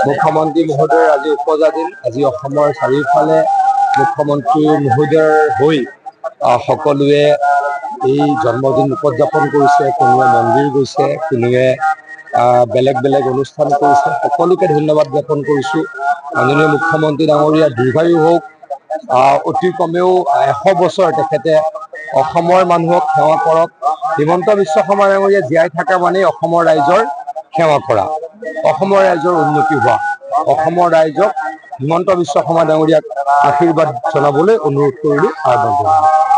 মুখ্যমন্ত্ৰী মহোদয়ৰ আজি উপজা দিন। আজি অসমৰ চাৰিওফালে মুখ্যমন্ত্ৰী মহোদয়ৰ হৈ সকলোৱে এই জন্মদিন উদযাপন কৰিছে। কোনোৱে মন্দিৰ গৈছে, কোনোৱে বেলেগ বেলেগ অনুষ্ঠান কৰিছে। সকলোকে ধন্যবাদ জ্ঞাপন কৰিছোঁ। মাননীয় মুখ্যমন্ত্ৰী ডাঙৰীয়া দীৰ্ঘায়ু হওক, অতি কমেও 100 বছৰ তেখেতে অসমৰ মানুহক সেৱা কৰক। হিমন্ত বিশ্ব শৰ্মা ডাঙৰীয়া জীয়াই থকা মানেই অসমৰ ৰাইজৰ সেৱা কৰা, অসমৰ ৰাইজৰ উন্নতি হোৱা। অসমৰ ৰাইজক হিমন্ত বিশ্ব শৰ্মা ডাঙৰীয়াক আশীৰ্বাদ জনাবলৈ অনুৰোধ কৰিলোঁ, আহ্বান জনালোঁ।